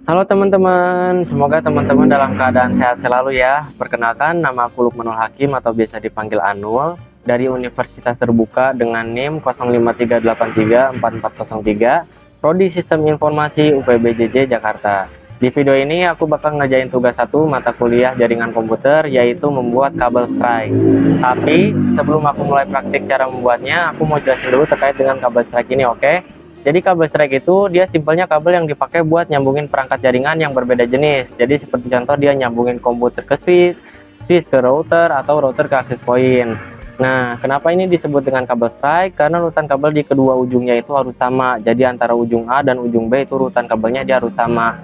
Halo teman-teman, semoga teman-teman dalam keadaan sehat selalu ya. Perkenalkan, nama aku Lukmanul Hakim atau biasa dipanggil Anul dari Universitas Terbuka dengan NIM 0538344403, Prodi Sistem Informasi UPBJJ Jakarta. Di video ini aku bakal ngerjain tugas satu mata kuliah jaringan komputer, yaitu membuat kabel strike. Tapi sebelum aku mulai praktik cara membuatnya, aku mau jelasin dulu terkait dengan kabel strike ini, oke? Jadi kabel strike itu dia simpelnya kabel yang dipakai buat nyambungin perangkat jaringan yang berbeda jenis. Jadi seperti contoh dia nyambungin komputer ke switch, switch ke router, atau router ke access point. Nah, kenapa ini disebut dengan kabel strike? Karena urutan kabel di kedua ujungnya itu harus sama. Jadi antara ujung A dan ujung B itu urutan kabelnya dia harus sama.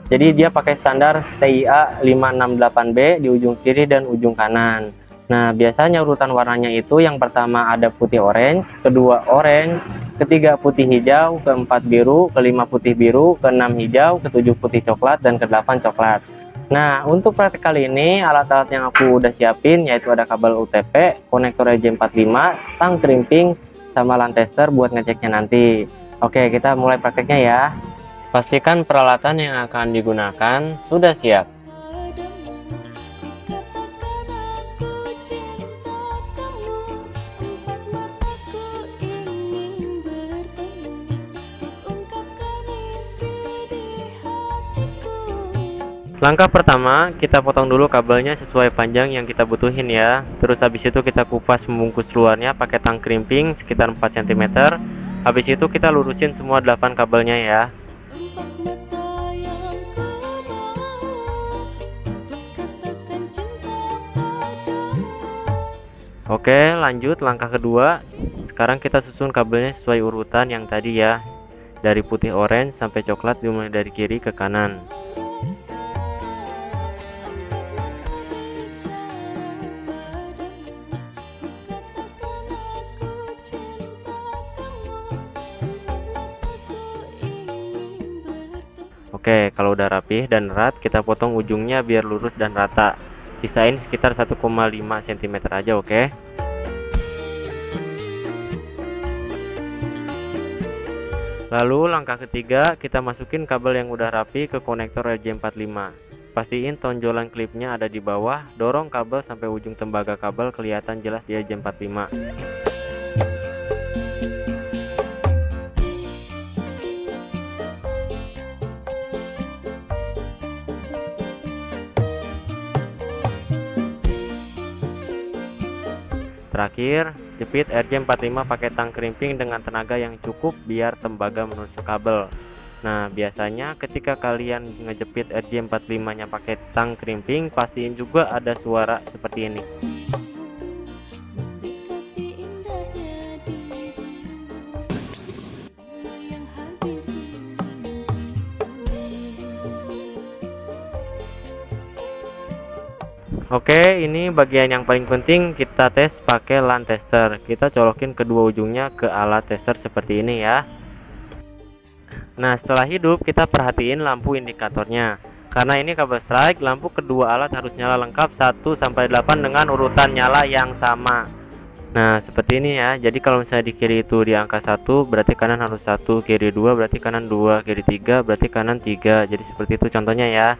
Jadi dia pakai standar TIA 568B di ujung kiri dan ujung kanan. Nah, biasanya urutan warnanya itu yang pertama ada putih orange, kedua orange, ketiga putih hijau, keempat biru, kelima putih biru, keenam hijau, ketujuh putih coklat, dan kedelapan coklat. Nah, untuk praktek kali ini alat-alat yang aku udah siapin yaitu ada kabel UTP, konektor RJ45, tang crimping, sama LAN tester buat ngeceknya nanti. Oke, kita mulai prakteknya ya. Pastikan peralatan yang akan digunakan sudah siap. Langkah pertama, kita potong dulu kabelnya sesuai panjang yang kita butuhin ya. Terus habis itu kita kupas membungkus luarnya pakai tang crimping sekitar 4 cm. Habis itu kita lurusin semua 8 kabelnya ya. Oke, lanjut langkah kedua. Sekarang kita susun kabelnya sesuai urutan yang tadi ya. Dari putih orange sampai coklat, dimulai dari kiri ke kanan. Oke, kalau udah rapih dan erat, kita potong ujungnya biar lurus dan rata. Sisain sekitar 1,5 cm aja, oke? Lalu langkah ketiga, kita masukin kabel yang udah rapi ke konektor RJ45. Pastiin tonjolan klipnya ada di bawah, dorong kabel sampai ujung tembaga kabel kelihatan jelas di RJ45. Terakhir, jepit RJ45 pakai tang crimping dengan tenaga yang cukup biar tembaga menusuk kabel. Nah, biasanya ketika kalian ngejepit RJ45-nya pakai tang crimping, pastiin juga ada suara seperti ini. Oke, ini bagian yang paling penting, kita tes pakai LAN tester. Kita colokin kedua ujungnya ke alat tester seperti ini ya. Nah, setelah hidup kita perhatiin lampu indikatornya. Karena ini kabel strike, lampu kedua alat harus nyala lengkap 1-8 dengan urutan nyala yang sama. Nah, seperti ini ya. Jadi kalau misalnya di kiri itu di angka 1, berarti kanan harus 1, kiri 2 berarti kanan 2, kiri 3 berarti kanan 3. Jadi seperti itu contohnya ya.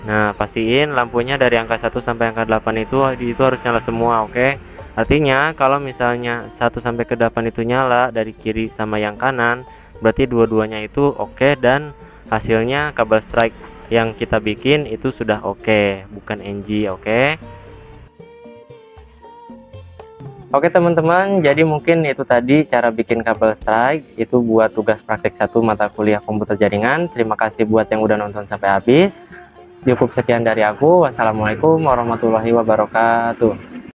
Nah, pastiin lampunya dari angka 1 sampai angka 8 itu harus nyala semua, oke? Artinya kalau misalnya 1 sampai ke 8 itu nyala dari kiri sama yang kanan, berarti dua-duanya itu oke dan hasilnya kabel strike yang kita bikin itu sudah oke, bukan NG, oke? Oke teman-teman, jadi mungkin itu tadi cara bikin kabel strike itu buat tugas praktek 1 mata kuliah komputer jaringan. Terima kasih buat yang udah nonton sampai habis. Cukup sekian dari aku. Wassalamualaikum warahmatullahi wabarakatuh.